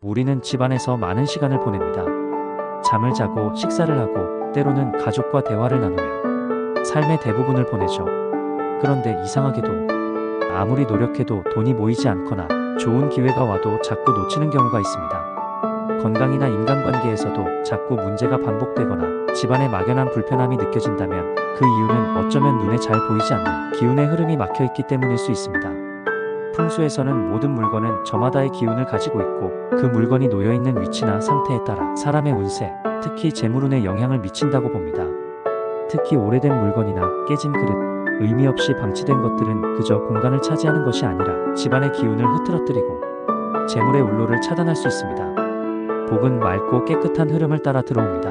우리는 집안에서 많은 시간을 보냅니다. 잠을 자고 식사를 하고 때로는 가족과 대화를 나누며 삶의 대부분을 보내죠. 그런데 이상하게도 아무리 노력해도 돈이 모이지 않거나 좋은 기회가 와도 자꾸 놓치는 경우가 있습니다. 건강이나 인간관계에서도 자꾸 문제가 반복되거나 집안에 막연한 불편함이 느껴진다면 그 이유는 어쩌면 눈에 잘 보이지 않는 기운의 흐름이 막혀있기 때문일 수 있습니다. 풍수에서는 모든 물건은 저마다의 기운을 가지고 있고 그 물건이 놓여있는 위치나 상태에 따라 사람의 운세, 특히 재물운에 영향을 미친다고 봅니다. 특히 오래된 물건이나 깨진 그릇, 의미 없이 방치된 것들은 그저 공간을 차지하는 것이 아니라 집안의 기운을 흐트러뜨리고 재물의 울로를 차단할 수 있습니다. 복은 맑고 깨끗한 흐름을 따라 들어옵니다.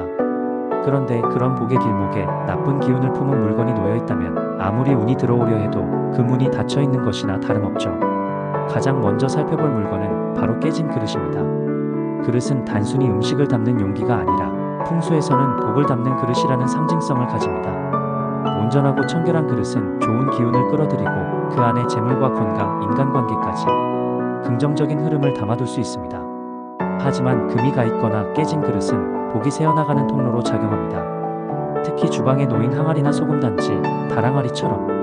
그런데 그런 복의 길목에 나쁜 기운을 품은 물건이 놓여있다면 아무리 운이 들어오려 해도 그 문이 닫혀있는 것이나 다름없죠. 가장 먼저 살펴볼 물건은 바로 깨진 그릇입니다. 그릇은 단순히 음식을 담는 용기가 아니라 풍수에서는 복을 담는 그릇이라는 상징성을 가집니다. 온전하고 청결한 그릇은 좋은 기운을 끌어들이고 그 안에 재물과 건강, 인간관계까지 긍정적인 흐름을 담아둘 수 있습니다. 하지만 금이 가 있거나 깨진 그릇은 복이 새어나가는 통로로 작용합니다. 특히 주방에 놓인 항아리나 소금단지, 다랑아리처럼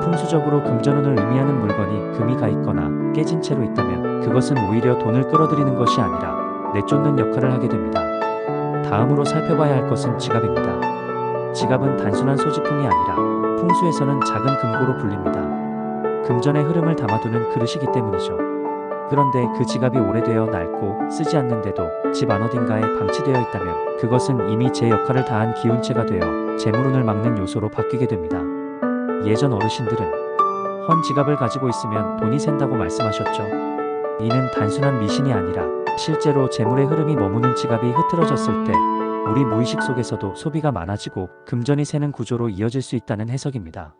풍수적으로 금전운을 의미하는 물건이 금이 가 있거나 깨진 채로 있다면 그것은 오히려 돈을 끌어들이는 것이 아니라 내쫓는 역할을 하게 됩니다. 다음으로 살펴봐야 할 것은 지갑입니다. 지갑은 단순한 소지품이 아니라 풍수에서는 작은 금고로 불립니다. 금전의 흐름을 담아두는 그릇이기 때문이죠. 그런데 그 지갑이 오래되어 낡고 쓰지 않는데도 집 안 어딘가에 방치되어 있다면 그것은 이미 제 역할을 다한 기운체가 되어 재물운을 막는 요소로 바뀌게 됩니다. 예전 어르신들은 헌 지갑을 가지고 있으면 돈이 샌다고 말씀하셨죠. 이는 단순한 미신이 아니라 실제로 재물의 흐름이 머무는 지갑이 흐트러졌을 때 우리 무의식 속에서도 소비가 많아지고 금전이 새는 구조로 이어질 수 있다는 해석입니다.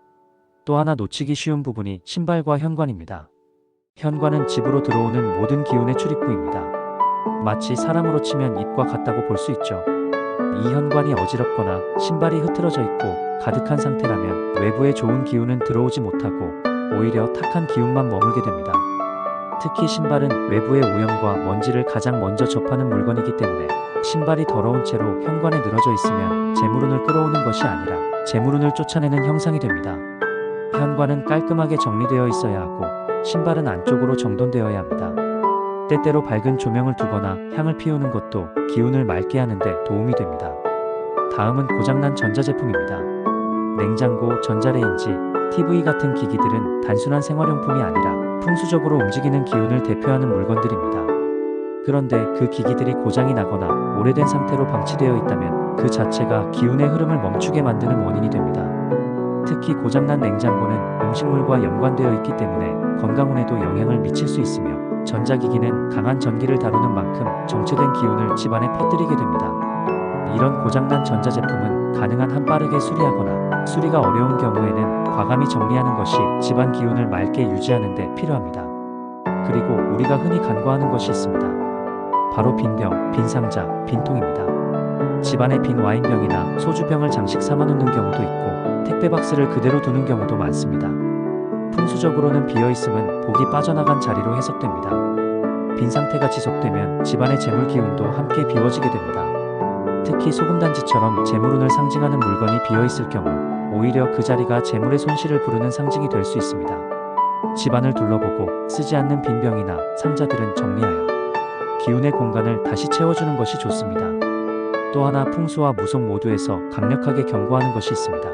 또 하나 놓치기 쉬운 부분이 신발과 현관입니다. 현관은 집으로 들어오는 모든 기운의 출입구입니다. 마치 사람으로 치면 입과 같다고 볼 수 있죠. 이 현관이 어지럽거나 신발이 흐트러져 있고 가득한 상태라면 외부의 좋은 기운은 들어오지 못하고 오히려 탁한 기운만 머물게 됩니다. 특히 신발은 외부의 오염과 먼지를 가장 먼저 접하는 물건이기 때문에 신발이 더러운 채로 현관에 늘어져 있으면 재물운을 끌어오는 것이 아니라 재물운을 쫓아내는 형상이 됩니다. 현관은 깔끔하게 정리되어 있어야 하고 신발은 안쪽으로 정돈되어야 합니다. 때때로 밝은 조명을 두거나 향을 피우는 것도 기운을 맑게 하는데 도움이 됩니다. 다음은 고장난 전자제품입니다. 냉장고, 전자레인지, TV 같은 기기들은 단순한 생활용품이 아니라 풍수적으로 움직이는 기운을 대표하는 물건들입니다. 그런데 그 기기들이 고장이 나거나 오래된 상태로 방치되어 있다면 그 자체가 기운의 흐름을 멈추게 만드는 원인이 됩니다. 특히 고장난 냉장고는 음식물과 연관되어 있기 때문에 건강운에도 영향을 미칠 수 있으며 전자기기는 강한 전기를 다루는 만큼 정체된 기운을 집안에 퍼뜨리게 됩니다. 이런 고장난 전자제품은 가능한 한 빠르게 수리하거나 수리가 어려운 경우에는 과감히 정리하는 것이 집안 기운을 맑게 유지하는 데 필요합니다. 그리고 우리가 흔히 간과하는 것이 있습니다. 바로 빈 병, 빈 상자, 빈 통입니다. 집안에 빈 와인병이나 소주병을 장식 삼아놓는 경우도 있고 택배 박스를 그대로 두는 경우도 많습니다. 풍수적으로는 비어있음은 복이 빠져나간 자리로 해석됩니다. 빈 상태가 지속되면 집안의 재물 기운도 함께 비워지게 됩니다. 특히 소금단지처럼 재물운을 상징하는 물건이 비어있을 경우 오히려 그 자리가 재물의 손실을 부르는 상징이 될 수 있습니다. 집안을 둘러보고 쓰지 않는 빈 병이나 상자들은 정리하여 기운의 공간을 다시 채워주는 것이 좋습니다. 또 하나 풍수와 무속 모두에서 강력하게 경고하는 것이 있습니다.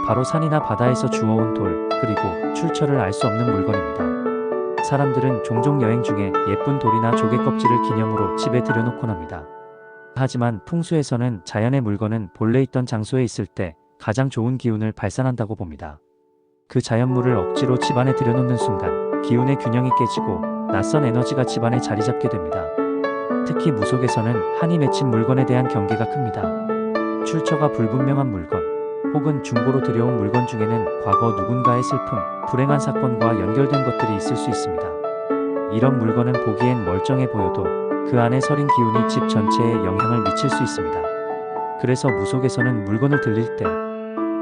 바로 산이나 바다에서 주워온 돌, 그리고 출처를 알 수 없는 물건입니다. 사람들은 종종 여행 중에 예쁜 돌이나 조개 껍질을 기념으로 집에 들여놓곤 합니다. 하지만 풍수에서는 자연의 물건은 본래 있던 장소에 있을 때 가장 좋은 기운을 발산한다고 봅니다. 그 자연물을 억지로 집안에 들여놓는 순간 기운의 균형이 깨지고 낯선 에너지가 집안에 자리 잡게 됩니다. 특히 무속에서는 한이 맺힌 물건에 대한 경계가 큽니다. 출처가 불분명한 물건, 혹은 중고로 들여온 물건 중에는 과거 누군가의 슬픔, 불행한 사건과 연결된 것들이 있을 수 있습니다. 이런 물건은 보기엔 멀쩡해 보여도 그 안에 서린 기운이 집 전체에 영향을 미칠 수 있습니다. 그래서 무속에서는 물건을 들릴 때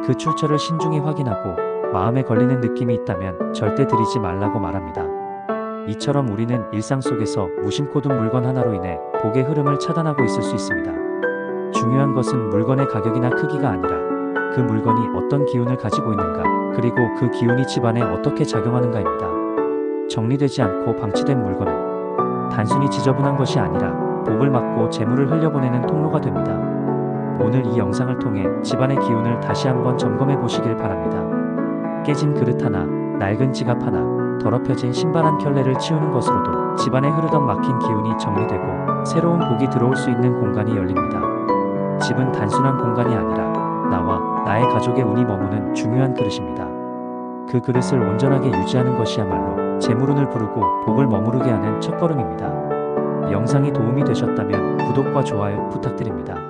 그 출처를 신중히 확인하고 마음에 걸리는 느낌이 있다면 절대 들이지 말라고 말합니다. 이처럼 우리는 일상 속에서 무심코 둔 물건 하나로 인해 복의 흐름을 차단하고 있을 수 있습니다. 중요한 것은 물건의 가격이나 크기가 아니라 그 물건이 어떤 기운을 가지고 있는가, 그리고 그 기운이 집안에 어떻게 작용하는가입니다. 정리되지 않고 방치된 물건은 단순히 지저분한 것이 아니라 복을 막고 재물을 흘려보내는 통로가 됩니다. 오늘 이 영상을 통해 집안의 기운을 다시 한번 점검해 보시길 바랍니다. 깨진 그릇 하나, 낡은 지갑 하나, 더럽혀진 신발 한 켤레를 치우는 것으로도 집안에 흐르던 막힌 기운이 정리되고 새로운 복이 들어올 수 있는 공간이 열립니다. 집은 단순한 공간이 아니라 나와 나의 가족의 운이 머무는 중요한 그릇입니다. 그 그릇을 온전하게 유지하는 것이야말로 재물운을 부르고 복을 머무르게 하는 첫걸음입니다. 영상이 도움이 되셨다면 구독과 좋아요 부탁드립니다.